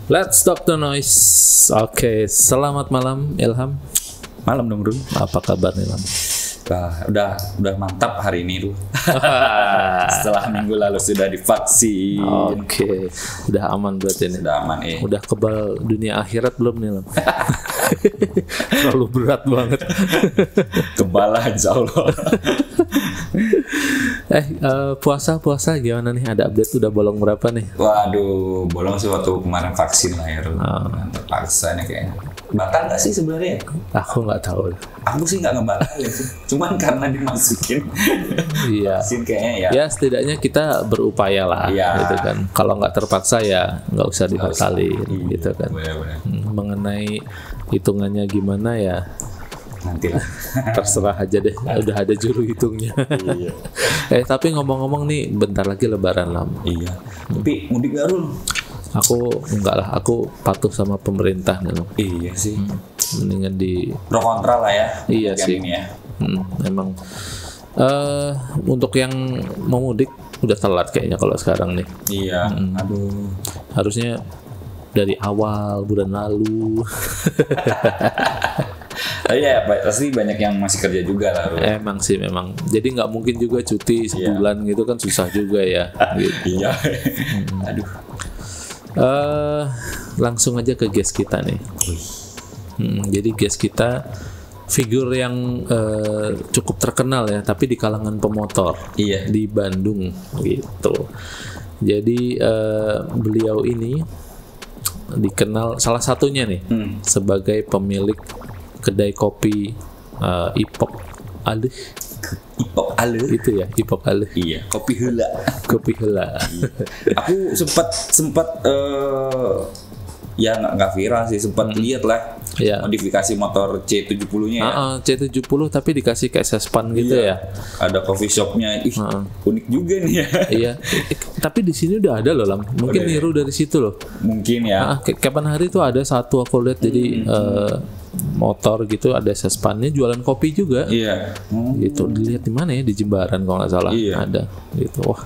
Let's stop the noise. Oke, selamat malam Ilham. Malam dong, Bro. Apa kabar Ilham? Udah mantap hari ini tuh. Setelah minggu lalu sudah divaksin. Oke, udah aman berarti ini. Sudah aman Udah kebal dunia akhirat belum nih Ilham? Terlalu berat banget. Kebal lah insya Allah. Puasa gimana nih? Ada update udah bolong berapa nih? Waduh, bolong sih waktu kemarin vaksin lah ya. Terpaksa nih kayaknya. Batal nggak sih sebenarnya? Aku nggak tahu. Aku sih nggak ngebatalin sih. Cuman karena dimasukin. Iya. Vaksin kayaknya ya. Ya setidaknya kita berupaya lah, gitu kan. Kalau nggak terpaksa ya nggak usah dibatalin, gitu kan. Benar-benar. Mengenai hitungannya gimana ya? Nantilah. Terserah aja deh. Udah ada juru hitungnya. Iya. Tapi ngomong-ngomong nih, bentar lagi Lebaran Lam. Iya. Tapi mudik nggak, Rul? Aku enggak lah. Aku patuh sama pemerintah nih Lam. Iya sih. Mendingan di Pro kontra lah ya. Iya sih. Ini ya. Emang untuk yang mau mudik udah telat kayaknya kalau sekarang nih. Iya. Aduh. Harusnya dari awal bulan lalu. Iya, pasti banyak yang masih kerja juga lah. Rul. Emang sih memang. Jadi nggak mungkin juga cuti sebulan gitu kan susah juga ya. Gitu. Iya. Aduh. Langsung aja ke guest kita nih. Jadi guest kita figur yang cukup terkenal ya, tapi di kalangan pemotor. Iya. Di Bandung gitu. Jadi beliau ini dikenal salah satunya nih sebagai pemilik kedai kopi Ipok Alih. Ipok Alih itu ya, Ipok Alih. Iya, kopi heula. Kopi heula. Aku sempat ya nggak viral sih, sempat lihat lah ya. Modifikasi motor C70-nya ya. C70 tapi dikasih kayak sespan gitu ya. Ada coffee shopnya. Unik juga nih ya. Iya. Tapi di sini udah ada loh Lam. Mungkin niru dari situ loh. Mungkin ya. Kapan hari tuh ada satu aku lihat jadi motor gitu ada sespannya jualan kopi juga. Iya. Gitu dilihat di mana ya, di Jembaran kalau nggak salah. Iya. Ada gitu. Wah,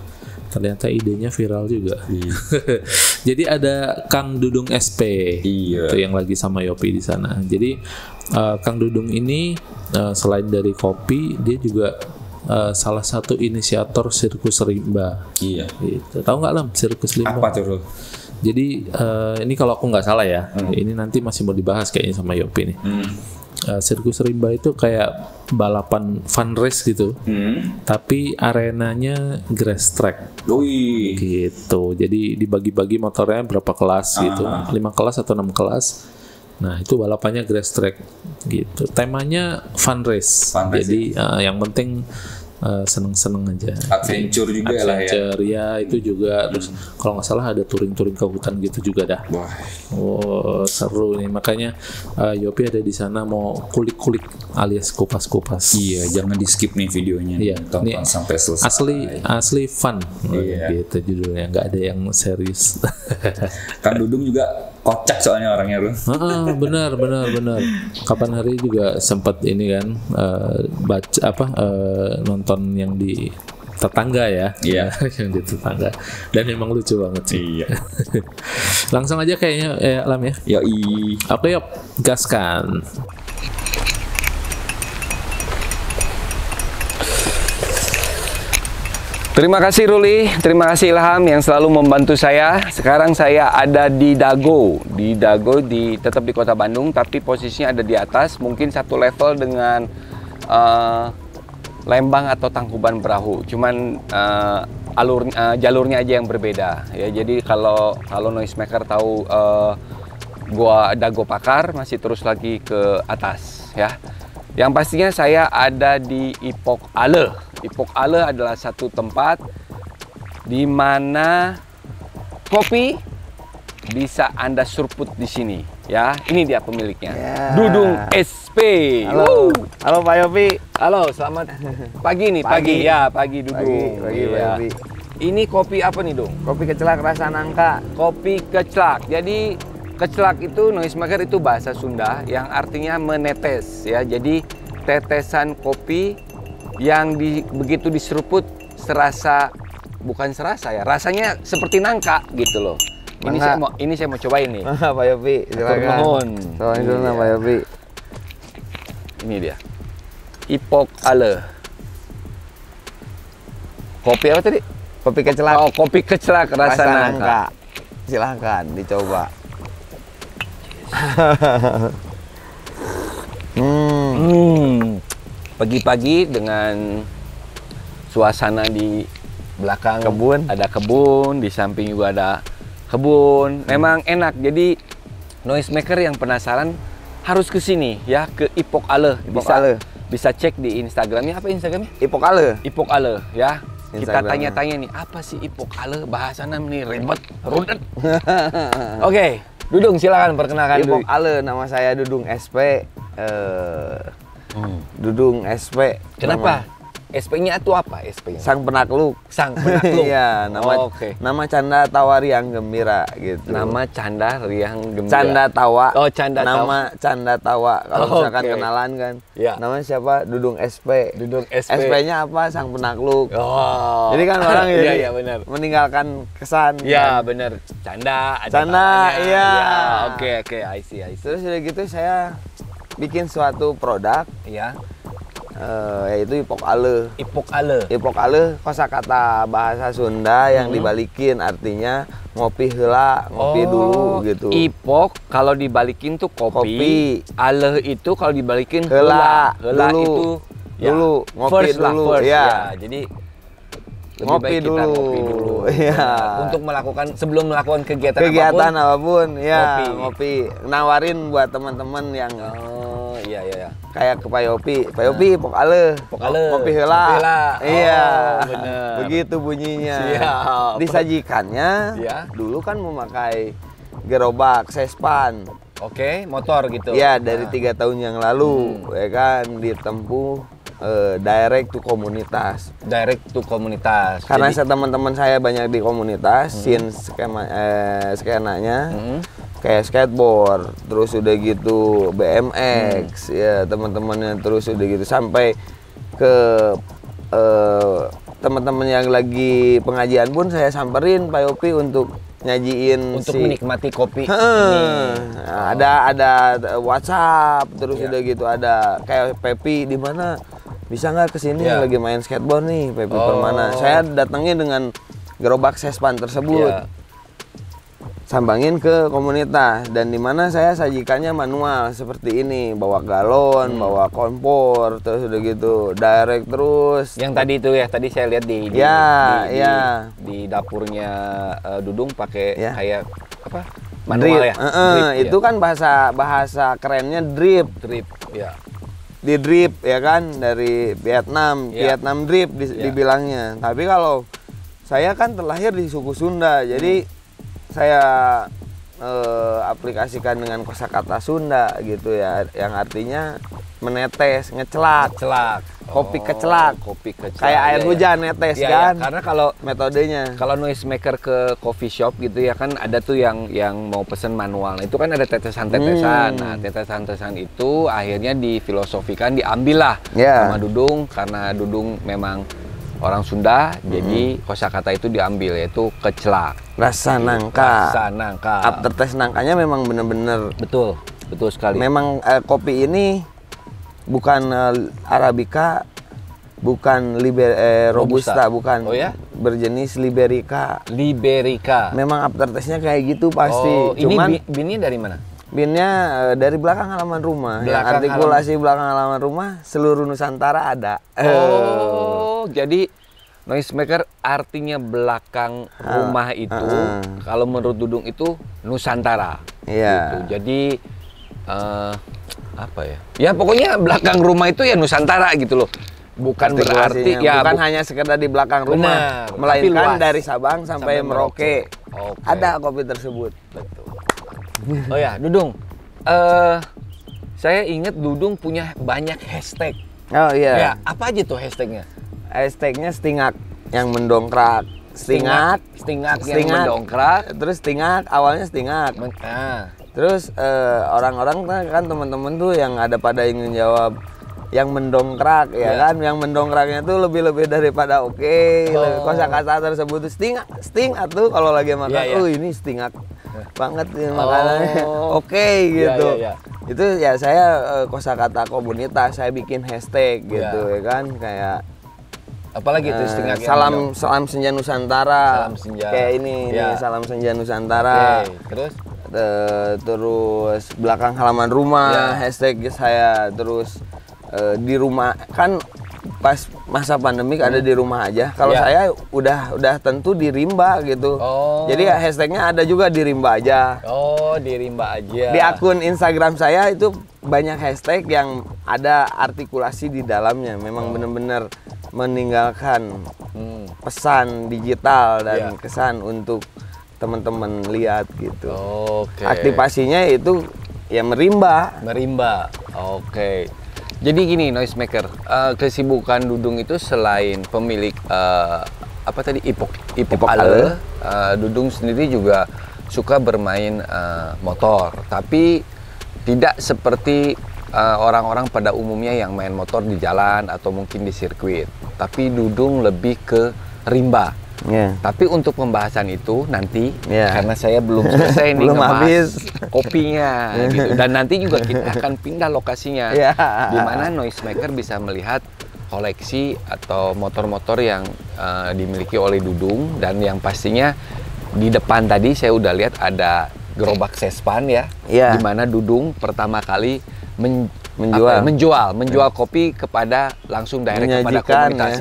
ternyata idenya viral juga. Jadi ada Kang Dudung SP. Iya. Itu yang lagi sama Yopi di sana. Jadi Kang Dudung ini selain dari kopi dia juga salah satu inisiator sirkus rimba. Iya. Gitu. Tahu nggak Lam sirkus rimba? Apa tuh? Jadi ini kalau aku nggak salah ya, ini nanti masih mau dibahas kayaknya sama Yopi nih. Sirkus rimba itu kayak balapan fun race gitu, tapi arenanya grass track. Wih. Gitu. Jadi dibagi-bagi motornya berapa kelas gitu, 5 kelas atau 6 kelas. Nah itu balapannya grass track gitu. Temanya fun race. Jadi yang penting seneng-seneng aja. Adventure juga lah ya. Adventure ya itu juga. Terus kalau nggak salah ada touring-touring ke hutan gitu juga dah. Wah. Oh seru nih, makanya Yopi ada di sana mau kulik-kulik alias kupas-kupas. Iya, jangan di skip nih videonya. Iya, tonton ini sampai selesai. asli fun. Iya. Gitu judulnya, nggak ada yang serius. Kang Dudung juga kocak soalnya orangnya loh. Benar. Kapan hari juga sempat ini kan nonton yang di tetangga ya. Iya. Yang di tetangga. Dan emang lucu banget sih. Iya. Langsung aja kayaknya Lam ya. Yoi. Oke yuk, gaskan. Terima kasih Ruli, terima kasih Ilham yang selalu membantu saya. Sekarang saya ada di Dago. Tetap di Kota Bandung, tapi posisinya ada di atas, mungkin satu level dengan Lembang atau Tangkuban Perahu. Cuman jalurnya aja yang berbeda. Ya, jadi kalau noisemaker tahu gua Dago Pakar masih terus lagi ke atas ya. Yang pastinya saya ada di Ipok Ale. Ipok Ale adalah satu tempat di mana kopi bisa Anda seruput di sini ya. Ini dia pemiliknya. Ya. Dudung SP. Halo. Halo Pak Yopi. Halo, selamat pagi nih, pagi ya, pagi Dudung. Pagi Pak Yopi. Ini kopi apa nih, Dong? Kopi kecelak rasa nangka. Kopi kecelak. Jadi kecelak itu noisemaker itu bahasa Sunda yang artinya menetes ya. Jadi tetesan kopi yang begitu diseruput bukan serasa ya, rasanya seperti nangka gitu loh. Ini saya mau cobain nih. Pak Yopi, silakan. Nuhun. Soalnya dulu Pak Yopi. Ini dia. Ipok Ale. Kopi apa tadi? Kopi kecelak. Oh, kopi kecelak rasa nangka. Silahkan dicoba. Pagi-pagi dengan suasana di belakang Kebun. ada kebun, di samping juga ada kebun. Memang enak. Jadi noisemaker yang penasaran harus ke sini ya, ke Ipok Ale. Bisa cek di Instagramnya. Apa Instagramnya? Ipok Ale. Ipok Ale ya. Kita Instagramnya. tanya-tanya nih, apa sih Ipok Ale? Bahasana nih ribet, rudet. Oke, Dudung silakan perkenalkan Ipok dulu. Ale, nama saya Dudung SP. Dudung SP. Kenapa? SP-nya itu apa? SP-nya? Sang penakluk. Sang penakluk. Iya, nama canda tawa riang gembira gitu. Nama canda riang gembira. Canda tawa. Oh, canda tawa. Nama canda tawa. Kalau misalkan Oke. kenalan kan. Ya. Namanya siapa? Dudung SP. Dudung SP. SP-nya apa? Sang penakluk. Oh. Jadi kan orang jadi Iya, benar. meninggalkan kesan. Iya, kan. benar. Canda, ada Canda, tawanya. iya. Ya, Oke, I see. Terus udah gitu saya bikin suatu produk Ya. yaitu Ipok Ale. Ipok Ale. Ipok Ale kosakata bahasa Sunda yang dibalikin artinya ngopi heula, ngopi dulu gitu. Ipok kalau dibalikin tuh kopi. Kopi. Ale itu kalau dibalikin Heula. Heula Dulu. itu Dulu, ngopi first lah, dulu, first, ya. Jadi lebih Ngopi baik kita dulu. ngopi dulu. Iya. Benar. Untuk melakukan sebelum melakukan kegiatan apapun ya ngopi. ngopi. Nawarin buat teman-teman yang Oh, iya. kayak ke Pak Yopi. Pak Yopi, Ipok Ale. Ipok Ale. Ngopi heula. Ngopi heula. Iya. Oh, bener. Begitu bunyinya. Siap. Disajikannya Iya. dulu kan memakai gerobak sespan. Oke, motor gitu. Ya dari Nah. 3 tahun yang lalu ya kan ditempuh direct to komunitas. Direct to komunitas. Karena Jadi, teman-teman saya banyak di komunitas, scene skenanya kayak skateboard, terus udah gitu BMX, ya teman-temannya terus udah gitu sampai ke teman-teman yang lagi pengajian pun saya samperin Pak Yopi untuk nyajiin untuk menikmati kopi ini. Nah, ada WhatsApp terus udah gitu ada kayak Pepi di mana bisa nggak kesini Ya. lagi main skateboard nih Pepi Permana. Saya datengin dengan gerobak sespan tersebut. Ya. Sambangin ke komunitas dan di mana saya sajikannya manual seperti ini, bawa galon, bawa kompor, terus udah gitu direct terus. Yang tadi itu ya, tadi saya lihat di di dapurnya Dudung pakai Ya. kayak apa? Drip. Manual ya. Drip, Itu kan bahasa kerennya drip. drip, ya. Di drip ya kan dari Vietnam, Ya. Vietnam drip dibilangnya. Tapi kalau saya kan terlahir di suku Sunda, jadi saya aplikasikan dengan kosakata Sunda gitu ya, yang artinya menetes, ngecelak, kopi kecelak, kopi kecelak. kayak air Iya, hujan iya. netes Iya, kan, iya. Karena kalau metodenya. noisemaker ke coffee shop gitu ya kan ada tuh yang mau pesen manual. Nah, itu kan ada tetesan-tetesan. Nah, tetesan-tetesan itu akhirnya difilosofikan diambil lah Ya. sama Dudung karena Dudung memang orang Sunda, jadi kosakata itu diambil yaitu kecelak. Rasa nangka. Rasa nangka. Aftertaste nangkanya memang bener-bener. Betul sekali. Memang kopi ini bukan Arabica, bukan Robusta, bukan. Oh ya? Berjenis Liberica. Liberica. Memang aftertaste-nya kayak gitu pasti. Oh, ini Cuman binnya dari mana? binnya dari belakang halaman rumah. Yang Belakang artikulasi belakang halaman rumah seluruh Nusantara ada. Oh, jadi noisemaker artinya belakang rumah itu kalau menurut Dudung itu Nusantara. Iya. Gitu. Jadi apa ya? Ya pokoknya belakang rumah itu ya Nusantara gitu loh. Bukan berarti ya bukan hanya sekedar di belakang rumah, Benar, melainkan tapi luas. dari Sabang sampai Merauke. Oke. Ada kopi tersebut. Betul. Oh ya, Dudung. Saya ingat Dudung punya banyak hashtag. Oh iya. Ya, apa aja tuh hashtagnya? Hashtagnya stingak yang mendongkrak. Stingak yang mendongkrak. Terus stingak awalnya stingak. Terus orang-orang kan teman-teman tuh yang ada pada ingin jawab yang mendongkrak ya kan, yang mendongkraknya tuh lebih daripada kosakata tersebut tuh sting atuh kalau lagi makan, ini stingak banget nih makanannya, gitu. Itu ya saya kosakata komunitas, saya bikin hashtag gitu ya kan, kayak apalagi itu stingak salam senja Nusantara, kayak ini nih, salam senja Nusantara. Terus belakang halaman rumah hashtag saya, terus di rumah kan pas masa pandemik ada di rumah aja. Kalau saya udah tentu di Rimba gitu. Jadi ya hashtagnya ada juga di Rimba aja. Di Rimba aja. Di akun Instagram saya itu banyak hashtag yang ada artikulasi di dalamnya. Memang benar-benar meninggalkan pesan digital dan kesan untuk teman-teman lihat gitu. Aktivasinya itu ya merimba. Jadi gini, Noisemaker, kesibukan Dudung itu selain pemilik Ipok Ale, Dudung sendiri juga suka bermain motor, tapi tidak seperti orang-orang pada umumnya yang main motor di jalan atau mungkin di sirkuit. Tapi Dudung lebih ke rimba. Tapi untuk pembahasan itu nanti karena saya belum selesai nih habis kopinya gitu. Dan nanti juga kita akan pindah lokasinya di mana Noisemaker bisa melihat koleksi atau motor-motor yang dimiliki oleh Dudung, dan yang pastinya di depan tadi saya udah lihat ada gerobak Sespan di mana Dudung pertama kali menjual kopi kepada langsung direct kepada komunitas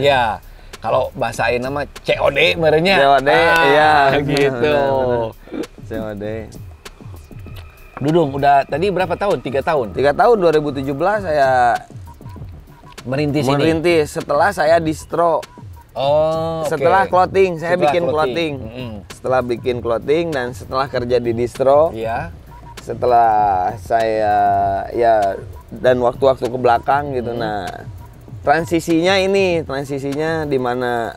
Kalau bahasain nama COD merenya. COD, gitu. COD. Dudung, udah tadi berapa tahun? 3 tahun? 3 tahun, 2017 saya merintis setelah saya distro. Setelah clothing, saya bikin clothing. Setelah bikin clothing dan setelah kerja di distro. Setelah saya dan waktu-waktu ke belakang gitu. Nah, transisinya di mana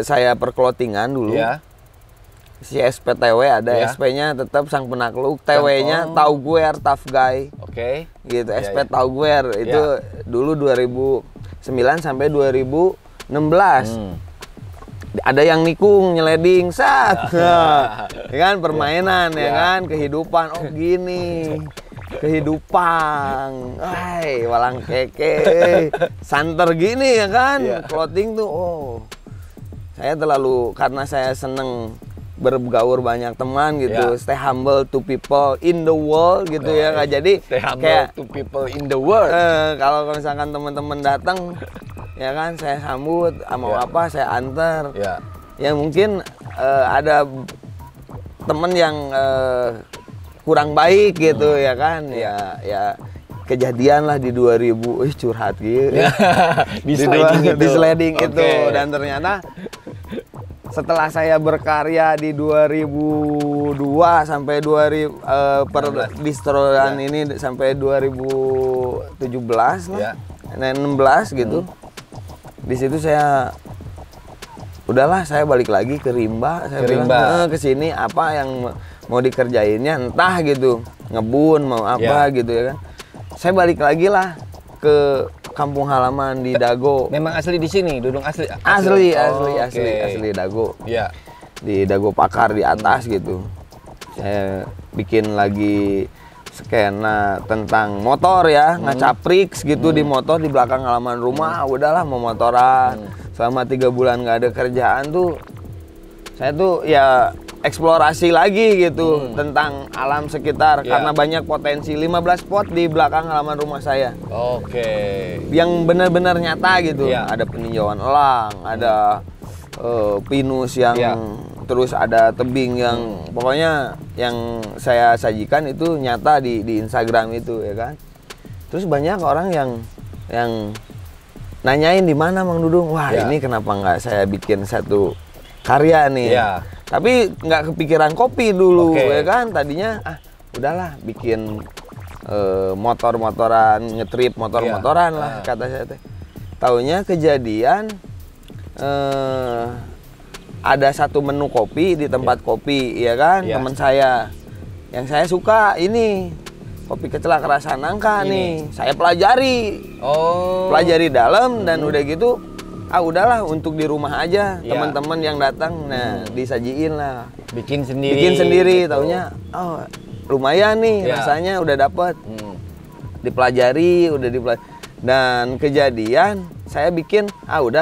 saya perclothingan dulu. Si SPTW ada SP-nya tetap Sang Penakluk, TW-nya Tauguer Tough Guy. Gitu, SP Tauguer itu dulu 2009 sampai 2016. Ada yang nikung, nyeleding, ya kan, permainan ya kan, kehidupan gini. Kehidupan, walang keke, santer gini ya kan, clothing tuh, saya karena saya seneng bergaul banyak teman gitu, stay humble to people in the world gitu jadi stay humble kayak to people in the world. Kalau misalkan teman-teman datang, ya kan, saya sambut, mau apa saya antar, ya mungkin ada temen yang kurang baik gitu ya kan, ya kejadian lah di 2000 curhat gitu di sliding itu dan ternyata setelah saya berkarya di 2002 sampai 2000 per distroan ini sampai 2017 lah 16 gitu, di situ saya udahlah, saya balik lagi ke Rimba, saya bilang ke sini apa yang mau dikerjainnya entah gitu, ngebun mau apa gitu ya kan. Saya balik lagi lah ke kampung halaman di Dago. Memang asli di sini, Dudung asli Dago. Di Dago Pakar di atas gitu. Saya bikin lagi skena tentang motor ngacapriks gitu di motor di belakang halaman rumah. Udahlah mau motoran. Selama 3 bulan nggak ada kerjaan tuh, saya tuh eksplorasi lagi gitu tentang alam sekitar karena banyak potensi. 15 spot di belakang halaman rumah saya. Yang benar-benar nyata gitu. Ada peninjauan elang, ada pinus yang terus ada tebing yang pokoknya yang saya sajikan itu nyata di Instagram itu ya kan. Terus banyak orang yang nanyain di mana Mang Dudung. Wah, ini kenapa nggak saya bikin satu karya nih. Tapi nggak kepikiran kopi dulu ya kan, tadinya udahlah bikin motor-motoran, ngetrip motor-motoran lah kata saya teh. Taunya kejadian ada satu menu kopi di tempat kopi ya kan, teman saya yang saya suka ini kopi kecelak rasa nangka nih. Saya pelajari. Oh. Pelajari dalam dan udah gitu udahlah untuk di rumah aja Iya. teman-teman yang datang disajiin lah. Bikin sendiri. Bikin sendiri gitu. taunya lumayan nih Iya. rasanya udah dapet. Dipelajari, dan kejadian saya bikin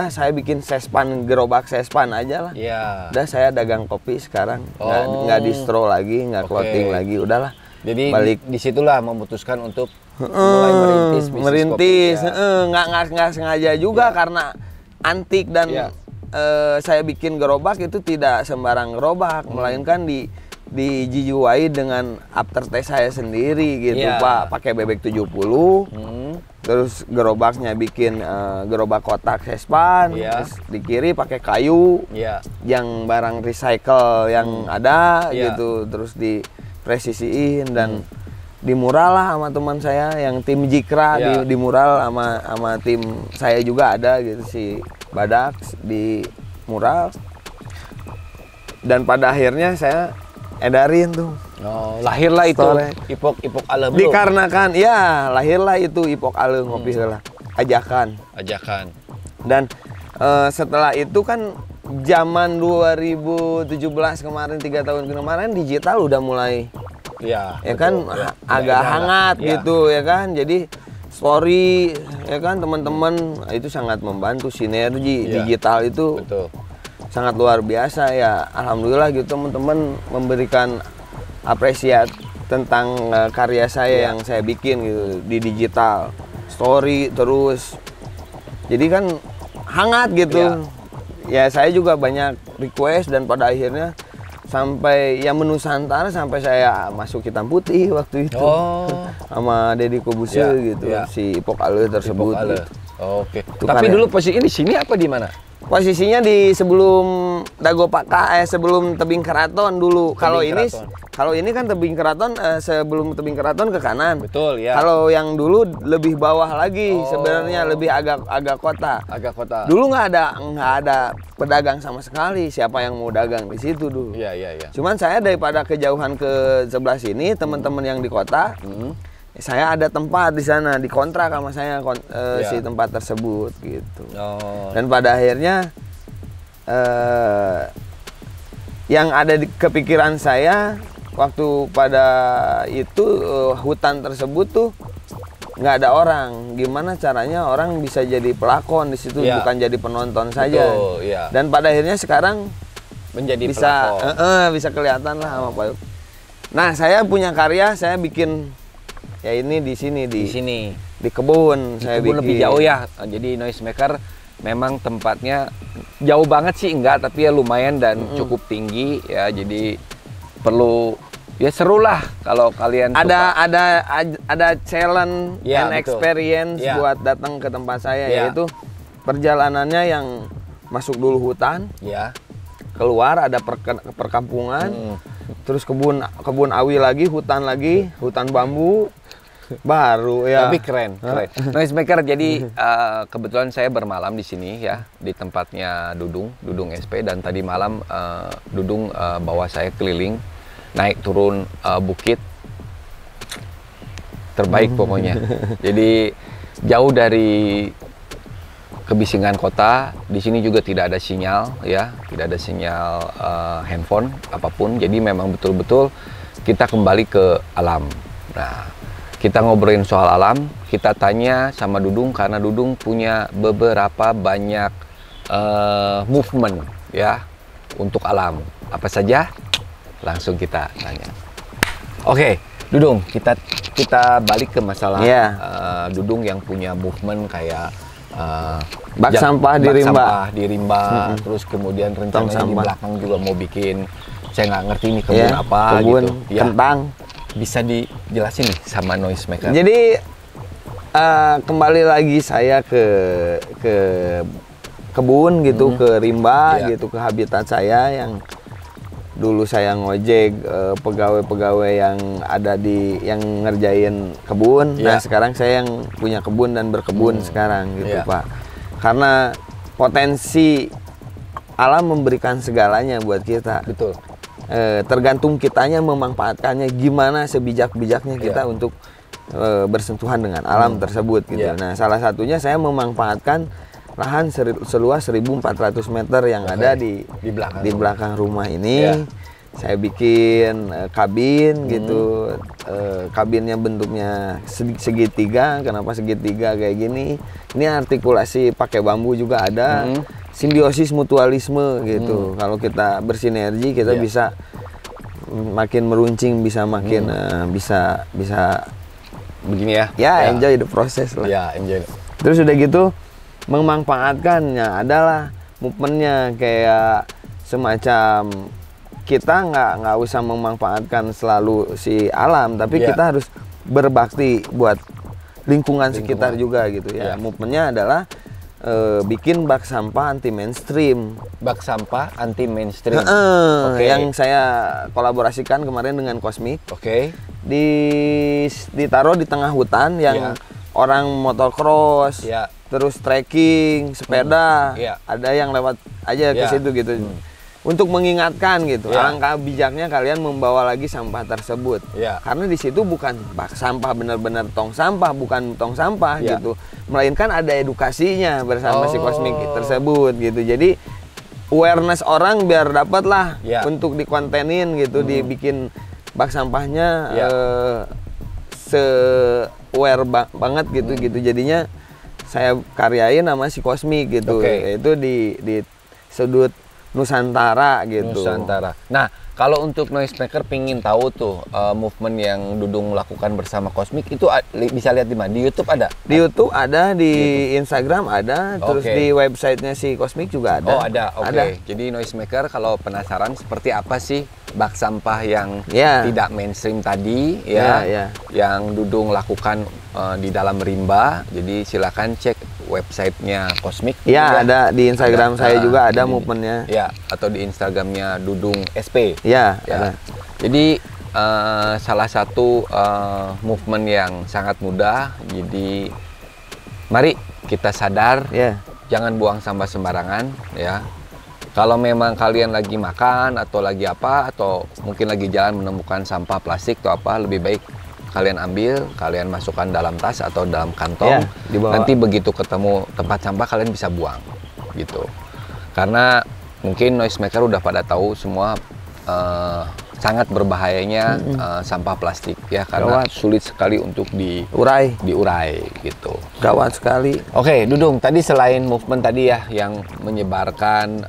saya bikin sespan, gerobak sespan aja lah. Iya. Udah saya dagang kopi sekarang, Oh. nggak distro lagi, nggak Oke. clothing lagi, udahlah. Jadi balik disitulah memutuskan untuk mulai merintis bisnis merintis, kopi, ya. nggak sengaja juga karena antik dan Iya. saya bikin gerobak itu tidak sembarang gerobak, melainkan dijiwai dengan aftertaste saya sendiri gitu, Iya. Pak. Pakai bebek 70. Hmm. Terus gerobaknya bikin gerobak kotak sespan, Iya. terus di kiri pakai kayu Iya. yang barang recycle yang ada Iya. gitu, terus dipresisiin dan dimural lah sama teman saya yang tim Jikra, Iya. dimural sama tim saya juga ada gitu, si Badak di mural. Dan pada akhirnya saya edarin tuh. Oh, lahirlah itu Sore. Ipok Alem Dikarenakan lahirlah itu Ipok Alem ngopi heula, ajakan. ajakan. Dan setelah itu kan zaman 2017 kemarin, 3 tahun kemarin digital udah mulai Iya. ya kan betul. Ya. agak Udah hangat ya. gitu ya kan. Jadi story ya kan teman-teman itu sangat membantu, sinergi Iya. digital itu Betul. sangat luar biasa ya. Alhamdulillah gitu teman-teman memberikan apresiasi tentang karya saya yang saya bikin gitu di digital story terus. Jadi kan hangat gitu. Ya saya juga banyak request dan pada akhirnya sampai yang Menu Nusantara sampai saya masuk Hitam Putih waktu itu. Oh. Sama Deddy Kobuse Ya, gitu, ya. si Ipok Ale tersebut. Ipok Ale. Gitu. Oke. Itu Tapi karya. dulu posisinya di sini apa di mana? Posisinya di sebelum Dago Paka, sebelum Tebing Keraton dulu. Kalau ini kan Tebing Keraton, sebelum Tebing Keraton ke kanan. Betul ya. Kalau yang dulu lebih bawah lagi, Oh. sebenarnya lebih agak kota. Agak kota. Dulu nggak ada pedagang sama sekali. Siapa yang mau dagang di situ dulu? Iya, iya, iya. Cuman saya daripada kejauhan ke sebelah sini, teman-teman yang di kota, saya ada tempat di sana, dikontrak sama saya si tempat tersebut gitu. Oh. Dan pada akhirnya yang ada di kepikiran saya waktu pada itu hutan tersebut tuh nggak ada orang. Gimana caranya orang bisa jadi pelakon di situ, Iya. bukan jadi penonton saja. Betul, iya. Dan pada akhirnya sekarang Menjadi bisa pelakon. bisa kelihatan lah sama Pak. Nah, saya punya karya, saya bikin ya ini di sini Di sini. di kebun Di saya kebun bikin. lebih jauh ya. Jadi Noisemaker memang tempatnya jauh banget sih enggak, tapi ya lumayan dan cukup tinggi ya. Jadi perlu ya seru lah kalau kalian suka. Ada challenge Ya, and betul. experience Ya. buat datang ke tempat saya, Ya. yaitu perjalanannya yang masuk dulu hutan, Ya. keluar ada perkampungan, terus kebun awi lagi, hutan bambu, baru ya. Tapi keren. Noisemaker, jadi kebetulan saya bermalam di sini ya, di tempatnya Dudung SP, dan tadi malam Dudung bawa saya keliling, naik turun bukit terbaik pokoknya. Jadi jauh dari kebisingan kota. Di sini juga tidak ada sinyal ya, tidak ada sinyal handphone apapun. Jadi memang betul-betul kita kembali ke alam. Nah, kita ngobrolin soal alam, kita tanya sama Dudung karena Dudung punya beberapa banyak movement ya untuk alam. Apa saja? Langsung kita tanya. Oke, Dudung, kita balik ke masalah Dudung yang punya movement kayak Bak sampah di rimba. Terus kemudian rencananya di sampah. belakang juga mau bikin, saya nggak ngerti ini kebun apa kebun gitu. Ya, kentang. bisa dijelasin nih sama Noisemaker. Jadi kembali lagi saya ke kebun gitu, ke rimba gitu, ke habitat saya yang dulu saya ngojek pegawai-pegawai yang ada yang ngerjain kebun. Nah, sekarang saya yang punya kebun dan berkebun sekarang gitu, Pak. Karena potensi alam memberikan segalanya buat kita. Betul. tergantung kitanya memanfaatkannya gimana sebijak-bijaknya kita untuk bersentuhan dengan alam tersebut gitu. Nah, salah satunya saya memanfaatkan lahan seluas 1.400 meter yang ada di belakang rumah ini. Saya bikin kabin gitu. Kabinnya bentuknya segitiga. Kenapa segitiga kayak gini? Ini artikulasi pakai bambu juga ada. Simbiosis mutualisme gitu. Kalau kita bersinergi kita bisa makin meruncing, bisa makin bisa begini ya. Ya, enjoy the process lah. Ya, enjoy. Terus udah gitu memanfaatkannya adalah movementnya kayak semacam kita nggak usah memanfaatkan selalu si alam, tapi kita harus berbakti buat lingkungan sekitar juga gitu ya. Movementnya adalah bikin bak sampah anti mainstream. Bak sampah anti mainstream. Yang saya kolaborasikan kemarin dengan Cosmic. Ditaruh di tengah hutan yang orang motocross, terus trekking, sepeda, ada yang lewat aja ke situ gitu. Untuk mengingatkan gitu, alangkah bijaknya kalian membawa lagi sampah tersebut. Karena di situ bukan bak sampah benar-benar tong sampah, bukan tong sampah gitu, melainkan ada edukasinya bersama si Cosmic tersebut gitu. Jadi awareness orang biar dapat lah untuk dikontenin gitu, dibikin bak sampahnya se-aware banget gitu. Jadinya saya karyain sama si Cosmic gitu, yaitu di sudut Nusantara gitu. Nusantara. Nah, kalau untuk Noisemaker pingin tahu tuh movement yang Dudung lakukan bersama Cosmic itu bisa lihat di mana? Di YouTube ada? Di YouTube ada, di Instagram ada, terus di websitenya si Cosmic juga ada. Oh ada, oke. Jadi Noisemaker kalau penasaran seperti apa sih bak sampah yang tidak mainstream tadi yang Dudung lakukan di dalam rimba, jadi silakan cek websitenya Cosmic. Ada di Instagram saya juga ada movementnya. Atau di Instagramnya Dudung SP. Ada. Jadi salah satu movement yang sangat mudah. Jadi mari kita sadar, jangan buang sampah sembarangan ya. Kalau memang kalian lagi makan atau lagi apa, atau mungkin lagi jalan menemukan sampah plastik atau apa, lebih baik kalian ambil, kalian masukkan dalam tas atau dalam kantong. Nanti begitu ketemu tempat sampah kalian bisa buang gitu. Karena mungkin Noisemaker udah pada tahu semua sangat berbahayanya sampah plastik ya, karena sulit sekali untuk diurai gitu. Gawat sekali. Oke, Dudung, tadi selain movement tadi ya yang menyebarkan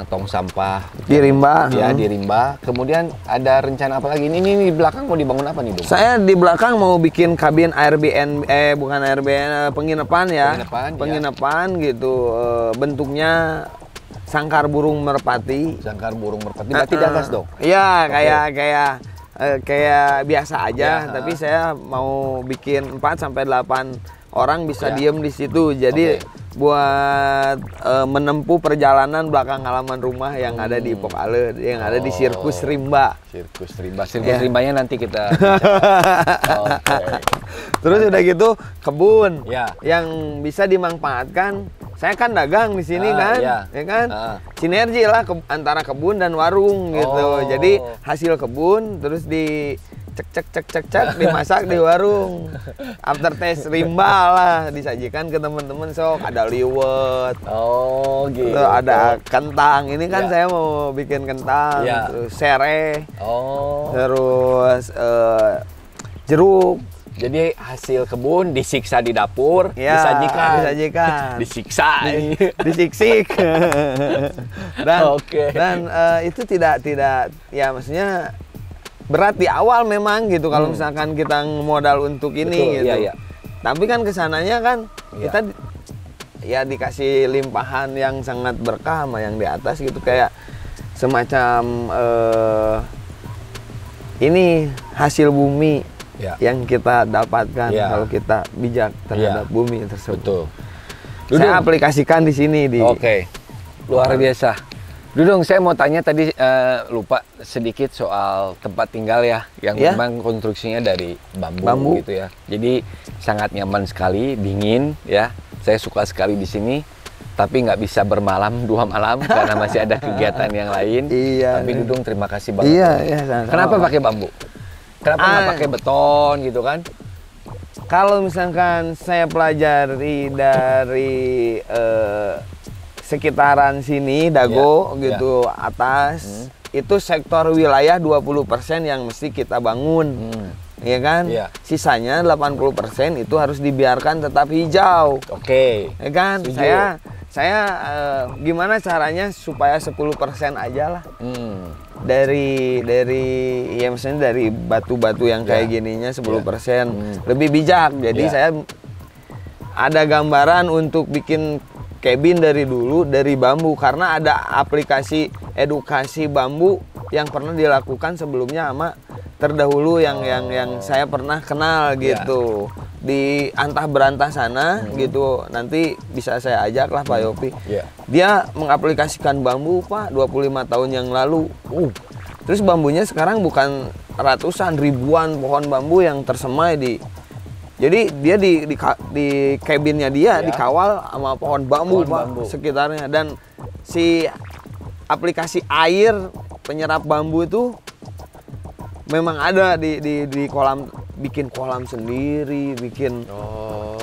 tong sampah di rimba, di rimba, kemudian ada rencana apa lagi? Ini di belakang mau dibangun apa nih, Dung? Saya di belakang mau bikin kabin Airbnb, bukan Airbnb, penginapan ya. Penginapan gitu, bentuknya sangkar burung merpati. Sangkar burung merpati. Berarti di atas dong? Iya, kayak biasa aja, tapi saya mau bikin 4 sampai 8 orang bisa diem di situ. Jadi buat menempuh perjalanan belakang halaman rumah yang ada di Pokale, yang ada di Sirkus Rimba. Sirkus Rimbanya nanti kita. Terus udah gitu kebun yang bisa dimanfaatkan. Saya kan dagang di sini kan, ya kan? Sinergi lah antara kebun dan warung gitu. Jadi hasil kebun terus di cek dimasak di warung. After taste rimba lah disajikan ke teman-teman, sok ada liwet. Gitu. Ada kentang. Ini kan saya mau bikin kentang, terus sereh. Terus jeruk. Jadi hasil kebun disiksa di dapur, disajikan. Disiksa. Disiksik. Dan itu tidak ya maksudnya berat di awal memang gitu kalau misalkan kita modal untuk ini. Betul, gitu. Tapi kan kesananya kan kita dikasih limpahan yang sangat berkah sama yang di atas gitu, kayak semacam ini hasil bumi yang kita dapatkan kalau kita bijak terhadap bumi tersebut. Betul. Saya aplikasikan di sini luar biasa. Dudung, saya mau tanya tadi lupa sedikit soal tempat tinggal ya, yang memang konstruksinya dari bambu gitu ya. Jadi sangat nyaman sekali, dingin ya. Saya suka sekali di sini. tapi nggak bisa bermalam 2 malam karena masih ada kegiatan yang lain. Iya. Tapi Dudung terima kasih banget. Iya, iya. Sama-sama. Kenapa pakai bambu? Kenapa nggak pakai beton gitu kan? Kalau misalkan saya pelajari dari sekitaran sini, Dago gitu atas, itu sektor wilayah 20% yang mesti kita bangun. Ya kan? Iya. Sisanya 80% itu harus dibiarkan tetap hijau. Oke. Ya kan? Setuju. Saya gimana caranya supaya 10% aja lah. Dari ya misalnya dari batu-batu yang kayak gininya 10%. Lebih bijak. Jadi saya ada gambaran untuk bikin cabin dari dulu dari bambu karena ada aplikasi edukasi bambu yang pernah dilakukan sebelumnya sama terdahulu yang saya pernah kenal gitu. Di antah berantah sana gitu, nanti bisa saya ajak lah Pak Yopi. Dia mengaplikasikan bambu Pak 25 tahun yang lalu. Terus bambunya sekarang bukan ratusan, ribuan pohon bambu yang tersemai di. Jadi dia di cabinnya dia dikawal sama pohon bambu Pak sekitarnya, dan si aplikasi air penyerap bambu itu memang ada di kolam, bikin kolam sendiri, bikin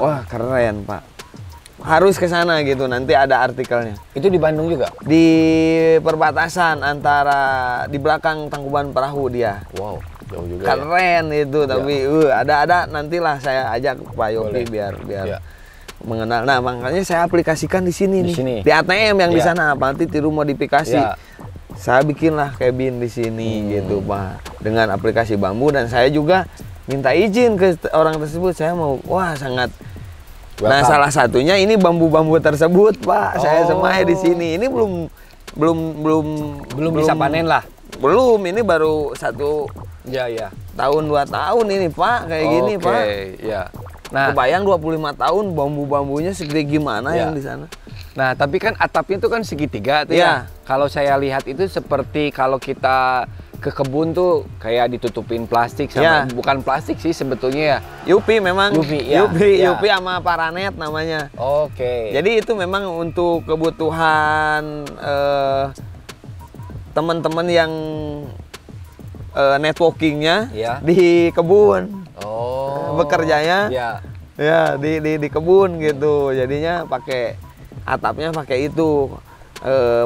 wah keren Pak. Harus ke sana gitu, nanti ada artikelnya. Itu di Bandung juga? Di perbatasan antara di belakang Tangkuban Perahu dia. Wow, jauh juga. Keren itu, tapi ada nantilah saya ajak Pak Yopi biar mengenal. Nah, makanya saya aplikasikan di sini nih. Di ATM yang di sana, nanti tiru modifikasi. Saya bikinlah cabin di sini gitu Pak, dengan aplikasi bambu, dan saya juga minta izin ke orang tersebut, saya mau sangat. Nah, salah satunya ini bambu-bambu tersebut Pak, saya semai di sini. Ini belum bisa panen lah. Belum, ini baru 1 tahun 2 tahun ini Pak, kayak gini Pak. Nah, kebayang 25 tahun bambu-bambunya segede gimana yang di sana. Nah, tapi kan atapnya itu kan segitiga tuh ya. Kalau saya lihat itu seperti kalau kita ke kebun tuh kayak ditutupin plastik sama bukan plastik sih sebetulnya ya. Yupi memang. Yupi sama Paranet namanya. Oke. Jadi itu memang untuk kebutuhan teman-teman yang networkingnya di kebun. Bekerjanya di kebun gitu. Jadinya pakai atapnya pakai itu,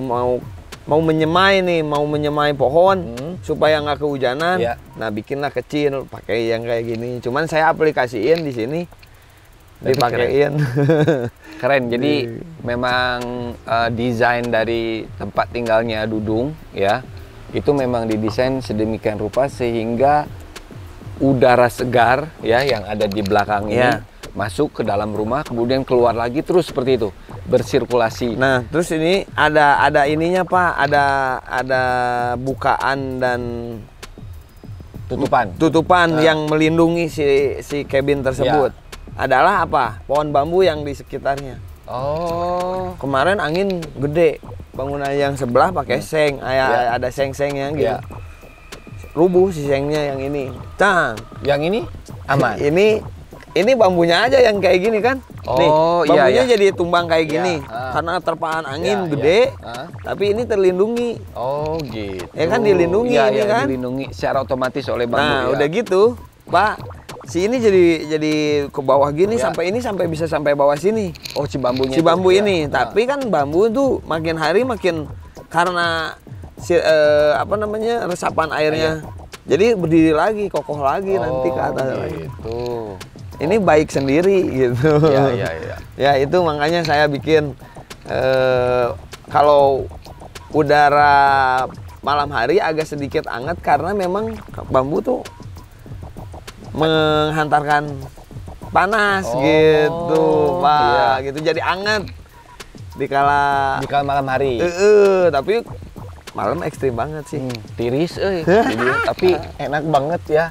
mau menyemai pohon supaya nggak kehujanan. Nah, bikinlah kecil pakai yang kayak gini. Cuman saya aplikasiin di sini, dipakein. Keren. Jadi memang desain dari tempat tinggalnya Dudung ya, itu memang didesain sedemikian rupa sehingga udara segar ya yang ada di belakang ini masuk ke dalam rumah, kemudian keluar lagi terus seperti itu, bersirkulasi. Nah, terus ini ada ininya Pak, ada bukaan dan tutupan yang melindungi si cabin tersebut. Adalah apa? Pohon bambu yang di sekitarnya. Kemarin angin gede, bangunan yang sebelah pakai seng, ada seng-sengnya gitu. Rubuh si sengnya yang ini. Yang ini aman. Ini bambunya aja yang kayak gini kan. Nih, bambunya jadi tumbang kayak gini. Karena terpaan angin gede, tapi ini terlindungi. Gitu. Ya kan dilindungi ini kan. Dilindungi secara otomatis oleh bambu. Nah, udah gitu, Pak. Si ini jadi ke bawah gini sampai bisa sampai bawah sini. Si bambunya. Si bambu ini. Tapi kan bambu tuh makin hari makin karena resapan airnya. Jadi berdiri lagi, kokoh lagi nanti ke atas lagi. Ini baik sendiri gitu. Ya itu makanya saya bikin kalau udara malam hari agak sedikit hangat karena memang bambu tuh menghantarkan panas gitu Pak, gitu jadi hangat di kala malam hari. Tapi malam ekstrim banget sih. Tiris tapi enak banget ya.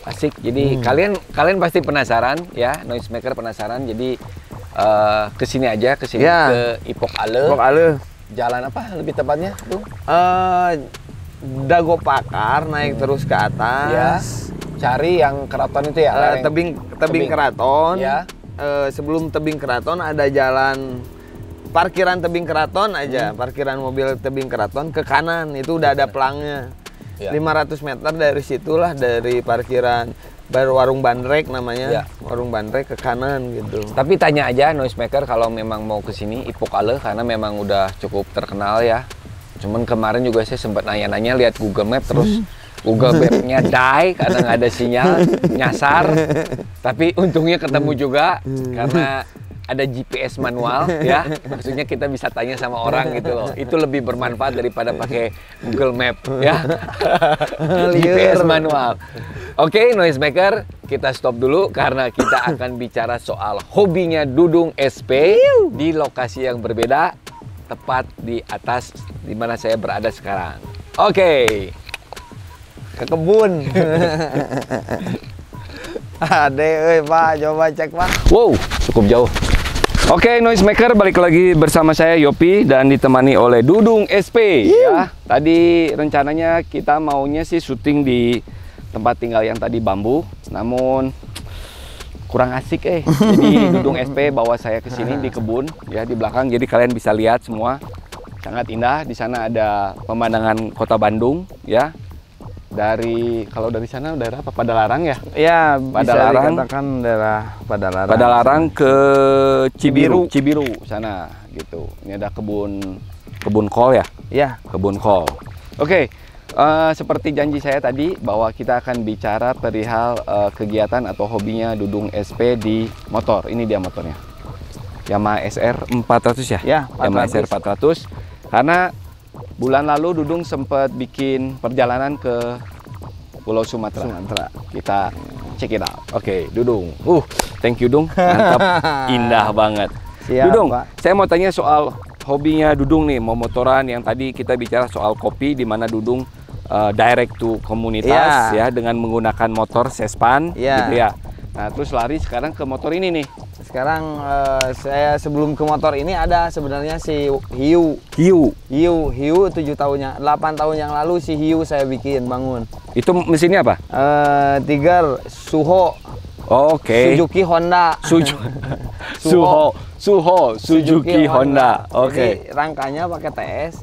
Asik. Jadi kalian pasti penasaran ya, Noisemaker penasaran. Jadi kesini aja, ke Ipok Ale. Jalan apa lebih tepatnya tuh? Dago Pakar naik terus ke atas. Cari yang keraton itu ya? Tebing keraton. Sebelum tebing keraton ada jalan parkiran tebing keraton aja, parkiran mobil tebing keraton ke kanan itu udah ada pelangnya. 500 meter dari situlah, dari parkiran baru warung bandrek namanya, warung bandrek ke kanan gitu. Tapi tanya aja Noisemaker kalau memang mau ke sini Ipok Ale, karena memang udah cukup terkenal ya. Cuman kemarin juga saya sempat nanya-nanya lihat Google Map, terus Google Map-nya die karena nggak ada sinyal, nyasar. Tapi untungnya ketemu juga karena ada GPS manual ya. Maksudnya kita bisa tanya sama orang gitu loh. Itu lebih bermanfaat daripada pakai Google Map ya. GPS manual. Oke, Noisemaker, kita stop dulu karena kita akan bicara soal hobinya Dudung SP di lokasi yang berbeda, tepat di atas di mana saya berada sekarang. Oke. Ke kebun. Ade, Pak, coba cek Pak. Wow, cukup jauh. Oke, Noisemaker, balik lagi bersama saya Yopi dan ditemani oleh Dudung SP ya. Tadi rencananya kita maunya sih syuting di tempat tinggal yang tadi bambu, namun kurang asik Jadi Dudung SP bawa saya ke sini di kebun ya, di belakang. Jadi kalian bisa lihat semua. Sangat indah. Di sana ada pemandangan Kota Bandung ya. Kalau dari sana daerah apa? Padalarang ya? Ya, Padalarang, dikatakan daerah Padalarang. Padalarang ke Cibiru sana gitu. Ini ada kebun kol ya? Iya, Kebun kol. Oke, seperti janji saya tadi bahwa kita akan bicara perihal kegiatan atau hobinya Dudung SP di motor. Ini dia motornya. Yamaha SR 400 ya? Ya, Yamaha SR 400. Karena bulan lalu Dudung sempat bikin perjalanan ke Pulau Sumatera. Kita check it out. Oke, Dudung. Thank you Dung. Mantap. Indah banget. Siap, Dudung, Pak. saya mau tanya soal hobinya Dudung nih, mau motoran. Yang tadi kita bicara soal kopi, di mana Dudung direct to komunitas ya dengan menggunakan motor Sespan gitu ya. Nah, terus lari sekarang ke motor ini nih. Sekarang saya sebelum ke motor ini ada sebenarnya si Hiu 7 tahunnya, 8 tahun yang lalu si Hiu saya bikin bangun. Itu mesinnya apa? Tiger Suho. Oke. Suzuki Honda. Suzuki Honda. Oke. Jadi rangkanya pakai TS,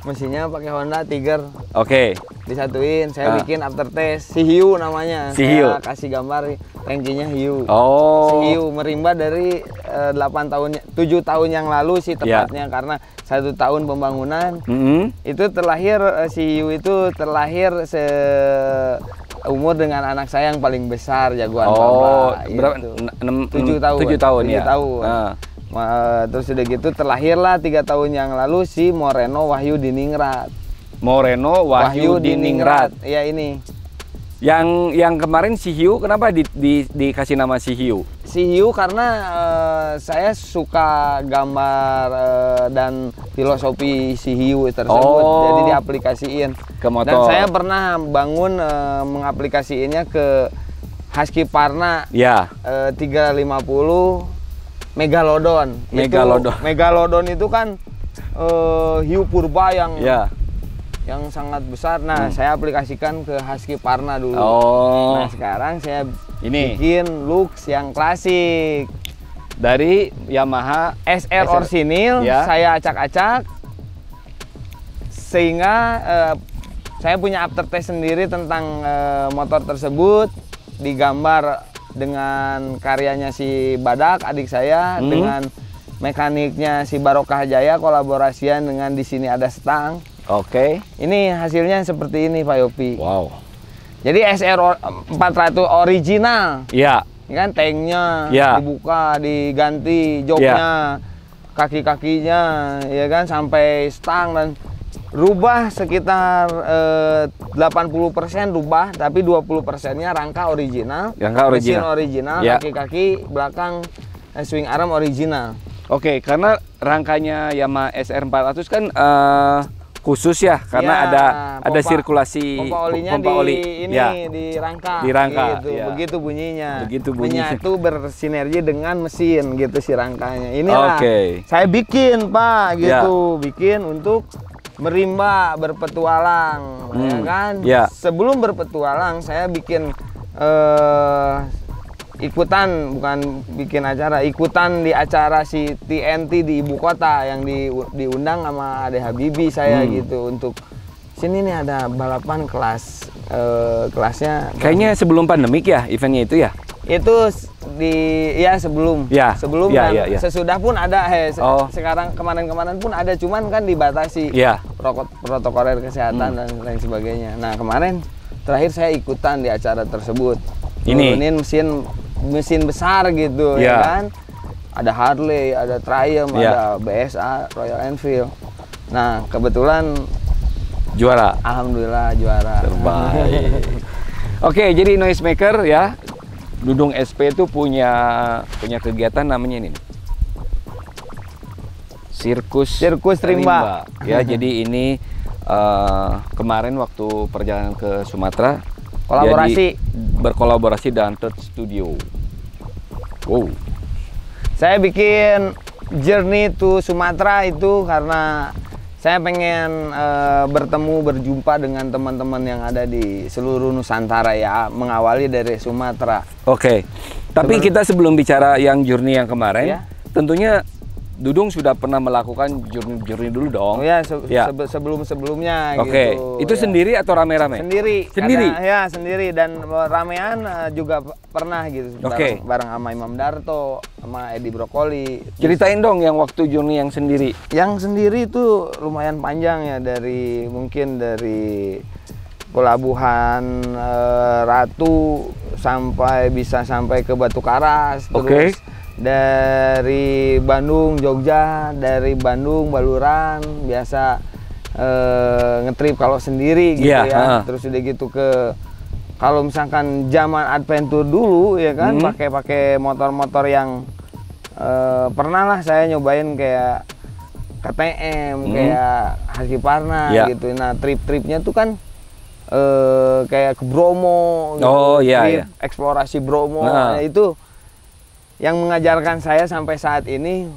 mesinnya pakai Honda Tiger. Oke. Disatuin, saya bikin aftertaste. Si Hiu namanya. Si Hiu. Saya kasih gambar tangkinya Hiu. Oh. Si Hiu merimba dari 7 tahun yang lalu sih tepatnya, karena 1 tahun pembangunan. Itu terlahir si Hiu itu terlahir umur dengan anak saya yang paling besar, jagoan Bapak. Berapa? Gitu. 7 tahun. 7 tahun 7 ya. tahun. Terus udah gitu terlahirlah 3 tahun yang lalu si Moreno Wahyu Diningrat. Moreno Wahyu Diningrat. Iya ini. Yang kemarin si Hiu, kenapa dikasih nama si Hiu? Si Hiu karena saya suka gambar dan filosofi si Hiu tersebut, jadi diaplikasiin ke motor. Dan saya pernah bangun mengaplikasiinnya ke Husky Parna 350 Megalodon. Megalodon itu kan hiu purba yang sangat besar. Nah, saya aplikasikan ke Husky Parna dulu. Nah, sekarang saya bikin looks yang klasik dari Yamaha SR orsinil. Saya acak-acak sehingga saya punya aftertaste sendiri tentang motor tersebut, digambar dengan karyanya si Badak adik saya, dengan mekaniknya si Barokah Jaya, kolaborasian dengan di sini ada Stang. Oke. Ini hasilnya seperti ini Pak Yopi. Wow. Jadi SR 400 original. Iya. Ini kan tanknya dibuka, diganti joknya, kaki-kakinya, ya kan, sampai stang, dan rubah sekitar 80% rubah, tapi 20%-nya rangka original. Mesin original, kaki-kaki belakang swing arm original. Oke, karena rangkanya Yamaha SR 400 kan khusus ya, karena ada sirkulasi pompa olinya di rangka gitu. Begitu bunyinya. Menyatu bersinergi dengan mesin gitu si rangkanya. Inilah saya bikin Pak gitu, bikin untuk merimba berpetualang, ya kan. Sebelum berpetualang saya bikin ikutan, bukan bikin acara, ikutan di acara si TNT di ibu kota yang diundang sama Ade Habibie saya gitu untuk sini nih ada balapan kelasnya. Kayaknya sebelum pandemik ya eventnya itu ya? Itu sebelum Ya, sebelum ya, dan ya, ya. sesudah pun ada Oh. sekarang kemarin pun ada, cuman kan dibatasi Ya. protokol kesehatan dan lain sebagainya. Nah kemarin terakhir saya ikutan di acara tersebut, Ini? turunin mesin besar gitu Ya. ya kan, ada Harley, ada Triumph, Ya. ada BSA, Royal Enfield. Nah kebetulan Juara. alhamdulillah juara. Terbaik. Oke, jadi Noisemaker ya, Dudung SP itu punya kegiatan namanya ini. Sirkus Rimba. Ya, jadi ini kemarin waktu perjalanan ke Sumatera Kolaborasi. berkolaborasi dengan Third Studio. Wow. Saya bikin Journey to Sumatera itu karena saya pengen berjumpa dengan teman-teman yang ada di seluruh Nusantara ya, mengawali dari Sumatera. Oke. Tapi kita sebelum bicara yang journey yang kemarin, Ya. tentunya Dudung sudah pernah melakukan journey dulu dong. Oh ya, Ya. sebelum-sebelumnya Oke. gitu. Itu ya. sendiri atau rame-rame? Sendiri. Sendiri? Ya, sendiri, dan ramean juga pernah gitu. Oke. Bareng sama Imam Darto, sama Edi Brokoli. Ceritain dong yang waktu journey yang sendiri. Yang sendiri itu lumayan panjang ya, mungkin dari Pelabuhan Ratu bisa sampai ke Batu Karas, terus Oke. dari Bandung Jogja, dari Bandung Baluran, biasa ngetrip kalau sendiri gitu Iya, ya. Terus udah gitu kalau misalkan zaman adventure dulu ya kan, pakai motor-motor yang pernah lah saya nyobain kayak KTM, kayak Husqvarna Ya. gitu. Nah trip-tripnya tuh kan kayak ke Bromo gitu, Oh, iya, trip iya. eksplorasi Bromo. Nah. Nah, itu yang mengajarkan saya sampai saat ini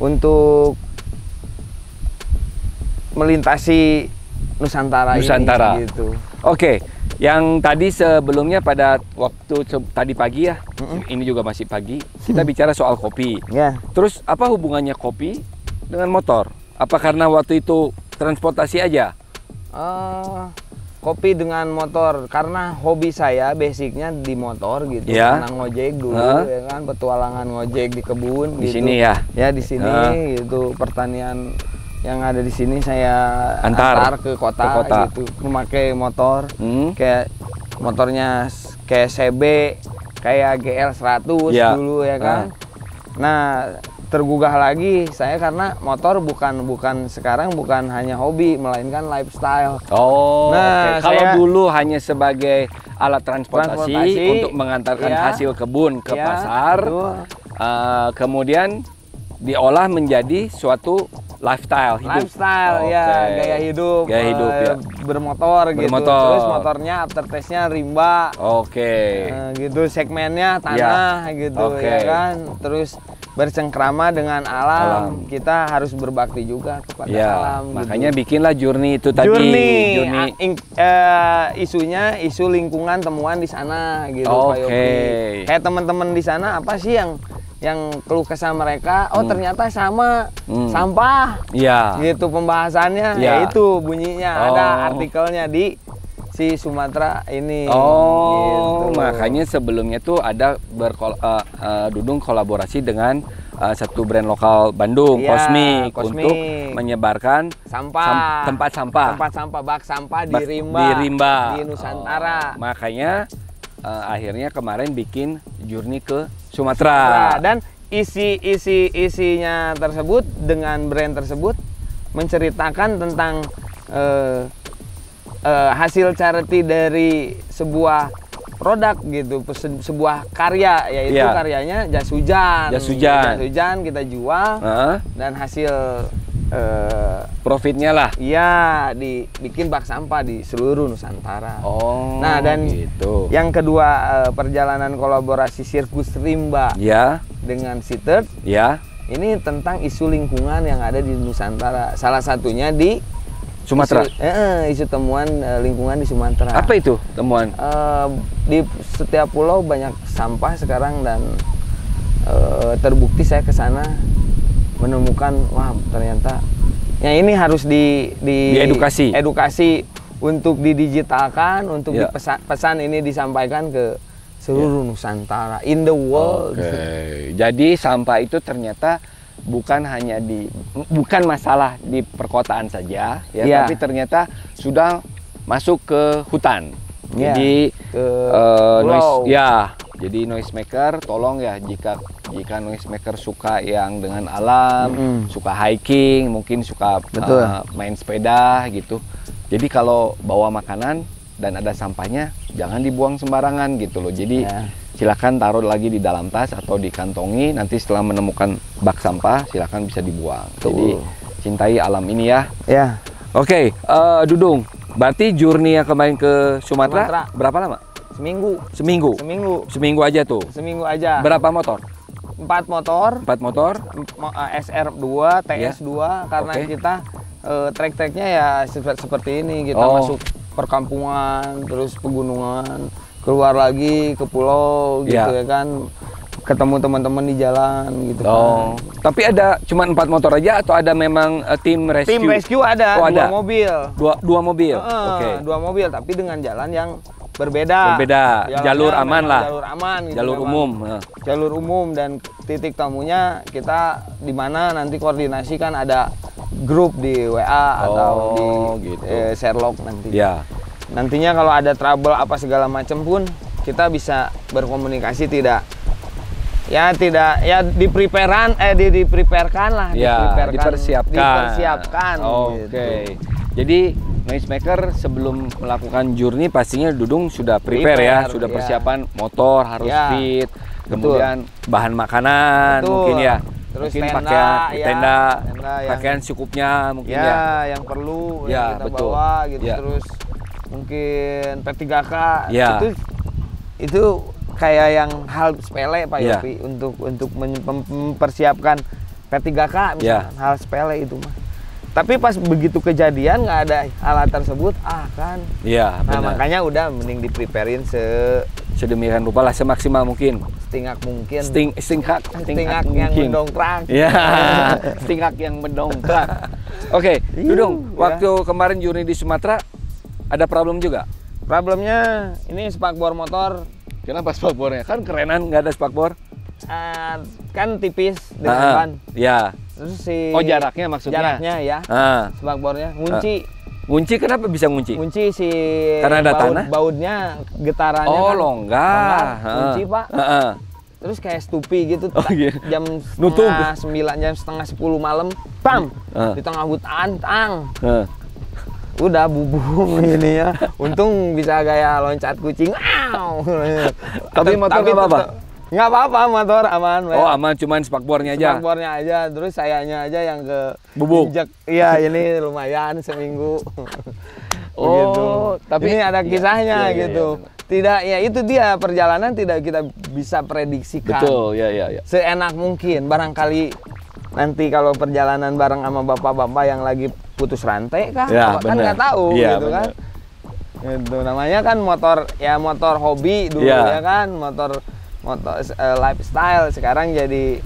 untuk melintasi Nusantara ini gitu. Oke. Yang tadi sebelumnya pada waktu tadi pagi ya, ini juga masih pagi, kita bicara soal kopi. Ya. Terus apa hubungannya kopi dengan motor? Apa karena waktu itu transportasi aja? Kopi dengan motor karena hobi saya basicnya di motor gitu. Ya. Karena ngojek dulu ya kan, petualangan ngojek di kebun Di gitu. sini ya? Ya di sini gitu, pertanian yang ada di sini saya Antar ke kota gitu, memakai motor kayak motornya kayak CB, kayak GL 100 Ya. dulu ya kan. Nah tergugah lagi saya karena motor bukan sekarang bukan hanya hobi melainkan lifestyle. Oh, Nah, oke. Kalau saya- dulu hanya sebagai alat transportasi untuk mengantarkan ya. hasil kebun ke Ya, pasar, betul. kemudian diolah menjadi suatu lifestyle hidup. Lifestyle ya, Oke. gaya hidup, ya. bermotor gitu. Bermotor. Terus motornya aftertaste-nya rimba. Oke. Gitu, segmennya tanah gitu Oke. ya kan. Terus bercengkrama dengan alam. Kita harus berbakti juga kepada Ya, alam. makanya gitu. bikinlah journey itu tadi. Journey. Isunya isu lingkungan, temuan di sana gitu. Pak Oke. Yopi. Kayak teman-teman di sana apa sih yang keluh kesah mereka? Oh ternyata sama sampah. Iya. Gitu pembahasannya. Ya. Ya itu bunyinya. Ada Oh. artikelnya di si Sumatera ini. Oh, gitu. makanya sebelumnya tuh ada Dudung kolaborasi dengan satu brand lokal Bandung, Iya, Cosmic, Cosmic. untuk menyebarkan Sampah. tempat sampah. Bak sampah di Bak- Rimba. di Rimba. Di Nusantara. Oh, makanya akhirnya kemarin bikin journey ke Nah, Sumatera. dan isinya tersebut dengan brand tersebut menceritakan tentang hasil charity dari sebuah produk gitu, sebuah karya, yaitu Iya. karyanya jas hujan. Jas hujan. Jas hujan kita jual Heeh. dan hasil Profitnya lah. iya dibikin bak sampah di seluruh Nusantara. Oh, Nah, dan gitu. yang kedua perjalanan kolaborasi sirkus Rimba Ya, dengan Sittard ya. ini tentang isu lingkungan yang ada di Nusantara. Salah satunya di Sumatera. Isu temuan lingkungan di Sumatera. Apa itu temuan? Di setiap pulau banyak sampah sekarang dan terbukti saya ke sana menemukan wah ternyata ya ini harus edukasi untuk didigitalkan, untuk pesan ini disampaikan ke seluruh Nusantara, in the world. Jadi sampah itu ternyata bukan masalah di perkotaan saja, tapi ternyata sudah masuk ke hutan. Jadi jadi noise maker, tolong ya jika noise maker suka yang dengan alam, suka hiking, mungkin suka main sepeda gitu. Jadi kalau bawa makanan dan ada sampahnya, jangan dibuang sembarangan gitu loh. Jadi silakan taruh lagi di dalam tas atau dikantongi. Nanti setelah menemukan bak sampah, silakan bisa dibuang. Jadi cintai alam ini ya. Oke, Dudung. Berarti journey yang kemarin ke Sumatera berapa lama? Seminggu aja tuh. Seminggu aja. Berapa motor? 4 motor. SR2, TS2 karena kita trek-treknya ya seperti ini. Kita masuk perkampungan, terus pegunungan, keluar lagi ke pulau gitu ya kan, ketemu teman-teman di jalan gitu kan. Tapi ada cuma 4 motor aja atau ada memang tim rescue? Tim rescue ada, dua mobil. Dua mobil. Dua mobil tapi dengan jalan yang berbeda. Jalur aman lah. Jalur aman gitu. Jalur umum. Jalur umum dan titik temunya kita di mana nanti koordinasi kan ada grup di WA atau di Sherlock nanti. Nantinya kalau ada trouble apa segala macam pun kita bisa berkomunikasi dipersiapkan. Gitu. Jadi noise maker sebelum melakukan journey pastinya Dudung sudah prepare sudah persiapan motor harus fit, kemudian bahan makanan mungkin ya. Terus mungkin tenda pakaian cukupnya mungkin yang perlu yang kita bawa gitu. Terus mungkin P3K itu kayak yang hal sepele Pak Yopi untuk mempersiapkan P3K misalkan hal sepele itu mah. Tapi pas begitu kejadian nggak ada alat tersebut kan. Makanya udah mending di-preparein sedemikian rupa lah, semaksimal mungkin. Setingak mungkin. Stingak yang mendongkrak. Stingak yang mendongkrak. Oke, Dudung, waktu kemarin journey di Sumatera ada problem juga? Problemnya ini spakbor motor. Kenapa spakbornya? Kan kerenan nggak ada spakbor. Kan tipis dengan ban. Terus jaraknya maksudnya? Jaraknya spakbornya ngunci. Kenapa bisa ngunci? Ngunci karena ada tanah? Bautnya getarannya kan longgar. Ngunci Pak. Terus kayak stupi gitu. Jam 9:30 malam, bam, di tengah hutan, udah bubung ini ya. Untung bisa gaya loncat kucing. Tapi motor apa? Nggak apa-apa, motor aman. Aman, cuman spakbornya aja. Spakbornya aja, terus sayanya aja yang ke bubuk. Iya, ini lumayan seminggu. Tapi ini ada kisahnya gitu. Tidak, ya itu dia, perjalanan tidak kita bisa prediksikan. Betul, seenak mungkin. Barangkali nanti kalau perjalanan bareng sama bapak-bapak yang lagi putus rantai kan nggak tahu gitu kan. Itu namanya kan motor hobi dulu ya kan, motor lifestyle. Sekarang jadi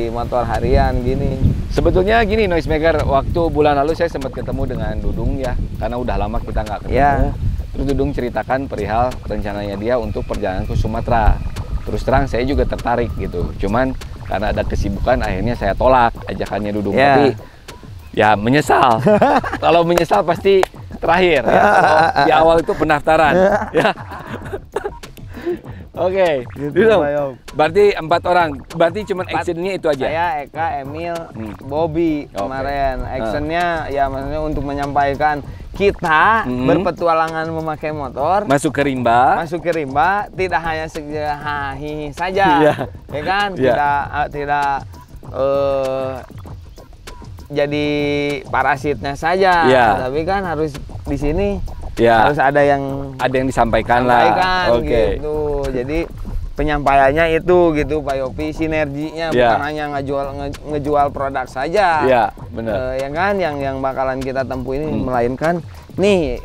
motor harian gini. Sebetulnya gini noise maker, waktu bulan lalu saya sempat ketemu dengan Dudung ya, karena udah lama kita nggak ketemu. Terus Dudung ceritakan perihal rencananya dia untuk perjalanan ke Sumatera. Terus terang saya juga tertarik gitu, cuman karena ada kesibukan akhirnya saya tolak ajakannya Dudung. Tapi ya menyesal. Kalau menyesal pasti terakhir ya. Kalau di awal itu pendaftaran. Oke, Dudung. Berarti 4 orang. Berarti cuma actionnya itu aja. Saya, Eka, Emil, Bobby kemarin. Actionnya ya maksudnya untuk menyampaikan kita berpetualangan memakai motor. Masuk ke rimba. Tidak hanya hihi saja. Ya kan? Tidak jadi parasitnya saja. Tapi kan harus di sini harus ada yang disampaikan lah. Gitu. Jadi penyampaiannya itu gitu Pak Yopi, sinerginya Ya. bukan hanya ngejual produk saja. Iya, benar. Ya kan yang bakalan kita tempuh ini melainkan nih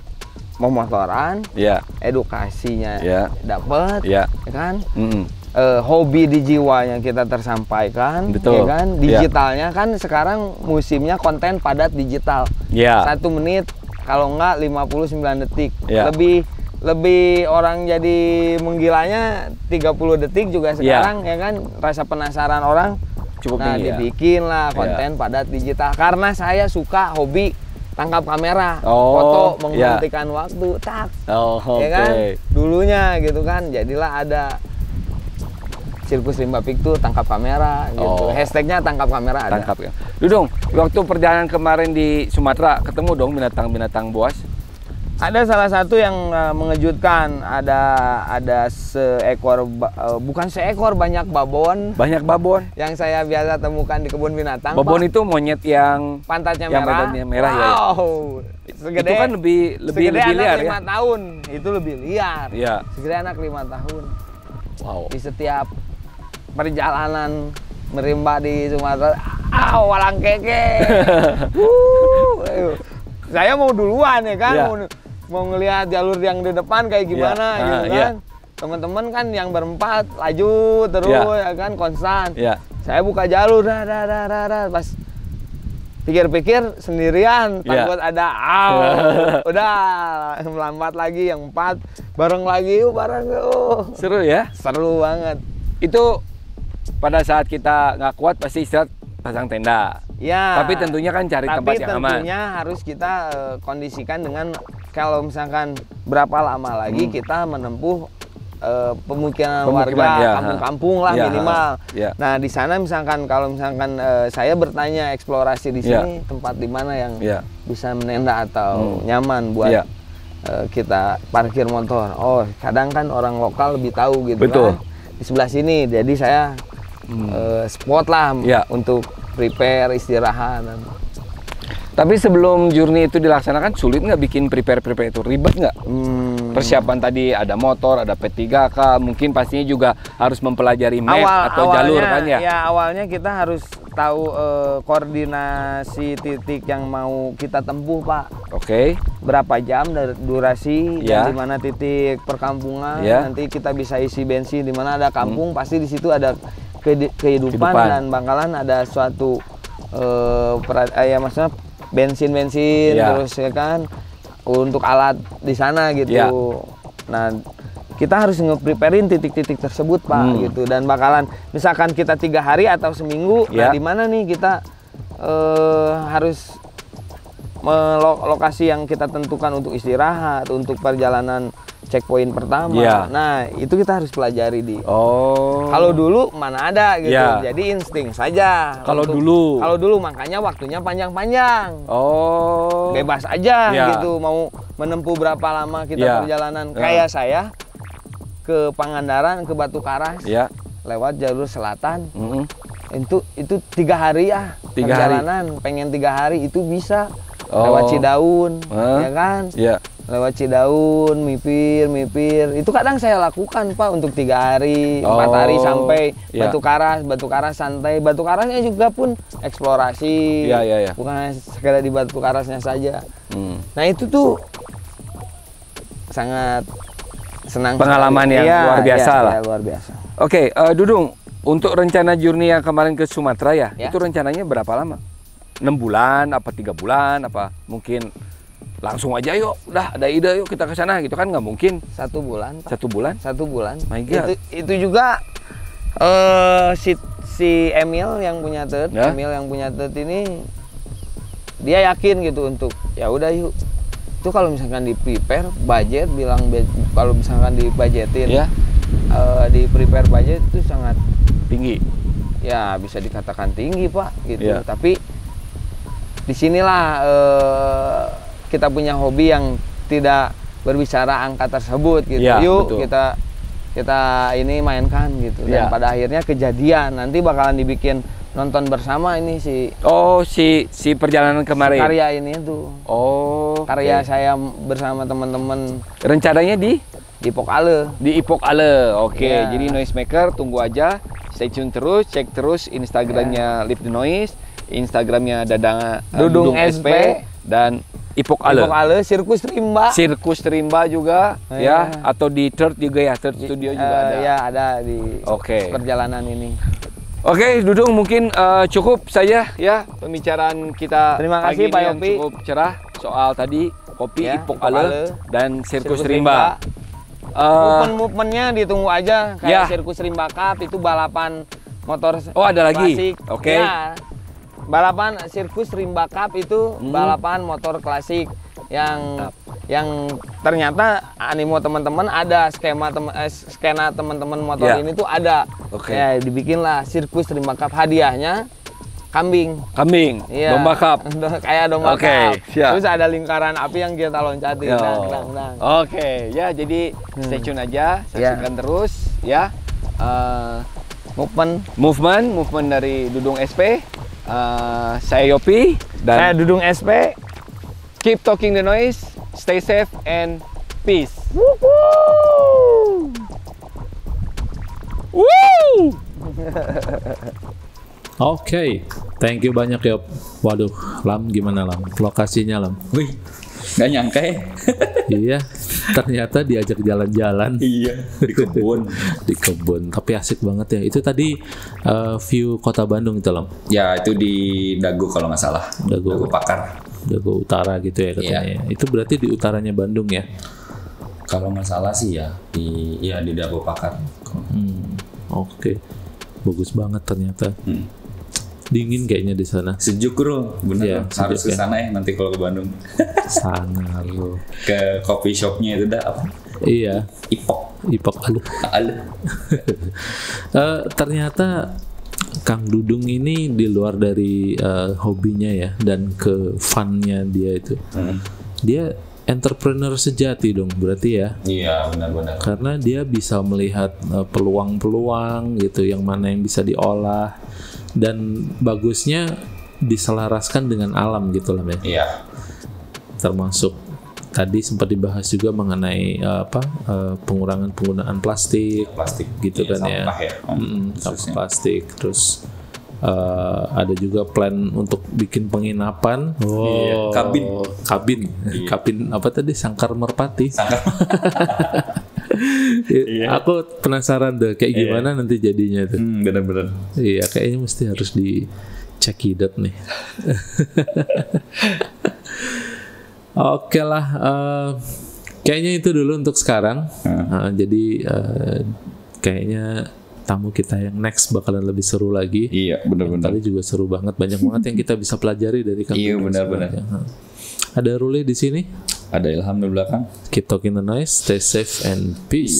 memotoran, Iya. edukasinya Ya. dapat, Ya. ya kan? Mm-mm. Hobi di jiwanya kita tersampaikan, Betul. ya kan? Digitalnya kan sekarang musimnya konten padat digital. Ya. 1 menit kalau enggak 59 detik. Ya. Lebih orang jadi menggilanya 30 detik juga sekarang ya kan, rasa penasaran orang. Cukup Nah, tinggi ya. dibikin lah konten padat digital karena saya suka hobi tangkap kamera, Oh, foto, ya. menghentikan waktu, tak. Oh, oke. Ya kan? Dulunya gitu kan, jadilah ada Sirkus Rimba Pik tuh tangkap kamera gitu. Oh. Hashtagnya tangkap kamera ada. Tangkap ya. Dudung, waktu perjalanan kemarin di Sumatera ketemu dong binatang-binatang buas? Ada salah satu yang mengejutkan, ada seekor bukan seekor, banyak babon Banyak babon. yang saya biasa temukan di kebun binatang. Babon Pak. itu monyet yang Pantatnya yang merah. badannya merah, ya. Wow. Segede, itu kan lebih segede anak liar 5 ya. tahun. Itu lebih liar. Iya. Segede anak 5 tahun. Wow. Di setiap perjalanan merimba di Sumatera, walang keke. Ayo. Saya mau duluan ya kan, Iya. mau ngelihat jalur yang di depan kayak gimana Iya. gitu Iya. kan. Teman-teman kan yang berempat laju terus ya kan, konstan. Ya. Saya buka jalur, pas pikir-pikir sendirian, Iya. takut ada udah melambat lagi yang 4 bareng lagi, bareng Seru ya. seru banget. Itu pada saat kita nggak kuat pasti istirahat pasang tenda. Ya. Tapi tentunya kan cari tempat yang aman. tentunya harus kita kondisikan dengan kalau misalkan berapa lama lagi kita menempuh pemukiman warga, ya, kampung-kampung lah ya, minimal. ya. Nah di sana misalkan kalau misalkan saya bertanya eksplorasi di Ya. sini tempat di mana yang Ya. bisa menenda atau nyaman buat Ya. kita parkir motor. Oh kadang kan orang lokal lebih tahu gitu Betul. kan. Di sebelah sini, jadi saya spot lah Ya. untuk prepare istirahat. Tapi sebelum journey itu dilaksanakan sulit nggak bikin prepare itu? Ribet nggak? Persiapan tadi ada motor, ada P3K, mungkin pastinya juga harus mempelajari map atau jalur kan ya? Ya awalnya kita harus tahu koordinasi titik yang mau kita tempuh Pak. Oke. Berapa jam dari durasi Ya. dan di mana titik perkampungan. Ya. Nanti kita bisa isi bensin di mana ada kampung, pasti di situ ada kehidupan Kehidupan. dan bakalan ada suatu ya maksudnya bensin Ya. terus ya kan untuk alat di sana gitu. Ya. Nah, kita harus nge-preparein titik-titik tersebut Pak gitu, dan bakalan misalkan kita 3 hari atau seminggu, Ya. nah di mana nih kita harus lokasi yang kita tentukan untuk istirahat, untuk perjalanan checkpoint pertama. Ya. Nah, itu kita harus pelajari di. Oh. Kalau dulu mana ada gitu. Ya. Jadi insting saja. Kalau dulu. Kalau dulu makanya waktunya panjang-panjang. Oh. Bebas aja Ya. gitu, mau menempuh berapa lama kita Ya. perjalanan. Ya. Kayak saya ke Pangandaran, ke Batu Karas, Ya. lewat jalur selatan. Mm-mm. Itu 3 hari ya 3 hari. perjalanan. Pengen 3 hari itu bisa. Oh. Lewat Cidaun, Hah? ya kan? Ya. Lewat Cidaun, mipir. Itu kadang saya lakukan Pak untuk 3 hari, 4 hari sampai Ya. Batu Karas santai. Batu Karasnya juga pun eksplorasi, Ya, ya, ya. bukan sekedar di Batu Karasnya saja. Nah itu tuh sangat senang. Pengalaman sekali. yang Iya, luar biasa iya, lah. iya, luar biasa. Oke, Dudung, untuk rencana journey yang kemarin ke Sumatera ya, Ya. itu rencananya berapa lama? 6 bulan, apa 3 bulan, apa mungkin langsung aja yuk, udah ada ide yuk kita ke sana gitu kan, nggak mungkin 1 bulan Pak. 1 bulan. 1 bulan. My God. Itu juga si Emil yang punya TED, Ya. Emil yang punya TED ini dia yakin gitu untuk ya udah yuk. Itu kalau misalkan di prepare budget, kalau misalkan dibudgetin, Ya. di prepare budget itu sangat Tinggi. ya bisa dikatakan tinggi Pak gitu. Ya. Tapi disinilah kita punya hobi yang tidak berbicara angka tersebut gitu. Ya, Yuk betul. kita ini mainkan gitu. Dan Ya. pada akhirnya kejadian. Nanti bakalan dibikin nonton bersama ini si Oh, si perjalanan kemarin. karya ini tuh. Oh. Karya oke. saya bersama teman-teman Rencananya di di Ipok Ale. Di Ipok Ale. Oke, Iya. jadi Noisemaker tunggu aja, stay tune terus, cek terus Instagramnya Live the Noise, Instagramnya Dudung SP, dan Ipok Ale. Ipok Ale Sirkus Rimba. Sirkus Rimba juga ya, atau di Third juga ya, Third Studio juga ada. Ya ada di Oke. perjalanan ini. Oke, Dudung mungkin cukup saja ya pembicaraan kita. Terima pagi kasih, Pak ini yang Yopi. cukup cerah soal tadi kopi Ya, Ipok Ipok Ale Ale dan Sirkus Rimba. Movement-movementnya ditunggu aja kayak Ya. Sirkus Rimba Cup itu balapan motor Oh, ada lagi? klasik. Oke. Ya, balapan Sirkus Rimba Cup itu balapan motor klasik yang ternyata animo teman-teman ada skena teman-teman motor Ya. ini tuh ada. Oke. Ya, dibikinlah Sirkus Rimba Cup, hadiahnya kambing. Kambing, Iya. domba cup. Kayak domba Oke, cup. siap. Terus ada lingkaran api yang kita loncatin. Yo. Dang. Oke, ya jadi stay tune aja, saksikan terus ya. Movement dari Dudung SP. Saya Yopi Saya dan Dudung SP. keep talking the noise, stay safe and peace. Oke, thank you banyak Yop. Waduh, Lam gimana Lam? Lokasinya Lam? Wih, nggak nyangka ya. Iya, ternyata diajak jalan-jalan Iya, di kebun. di kebun. Tapi asik banget ya. Itu tadi view kota Bandung itu Lam. Ya, itu di Dago kalau nggak salah. Dago. Dago Pakar. Dago Utara gitu ya katanya. Itu berarti di utaranya Bandung ya? Kalau nggak salah sih ya, di Dago Pakar. Oke, bagus banget ternyata. Dingin kayaknya di sana. Sejuk bro, bener. Iya, Harus sejuk ke ya. sana ya nanti kalau ke Bandung. Sangat loh. Ke coffee shopnya itu dah apa? Iya, Ipok. Ipok aduh. Aduh. Ternyata Kang Dudung ini di luar dari hobinya ya dan ke funnya dia itu, dia entrepreneur sejati dong berarti ya, Iya, benar-benar. karena dia bisa melihat peluang-peluang gitu yang mana yang bisa diolah dan bagusnya diselaraskan dengan alam gitu lah ya. Iya. Termasuk tadi sempat dibahas juga mengenai pengurangan penggunaan plastik gitu Iya, kan ya. sampah ya. Sampah Khususnya. plastik, terus ada juga plan untuk bikin penginapan. Iya, kabin. Iya. Kabin apa tadi, sangkar merpati. Aku penasaran deh kayak gimana nanti jadinya tuh. Benar-benar. Iya, kayaknya mesti harus dicekidot nih. Oke lah, kayaknya itu dulu untuk sekarang. Jadi kayaknya tamu kita yang next bakalan lebih seru lagi. Iya, benar-benar. Tadi juga seru banget, banyak banget yang kita bisa pelajari dari Kang Iya, Dudung benar-benar. sebenarnya. Ada Ruli di sini. Ada Ilham di belakang. Keep talking the noise, stay safe and peace.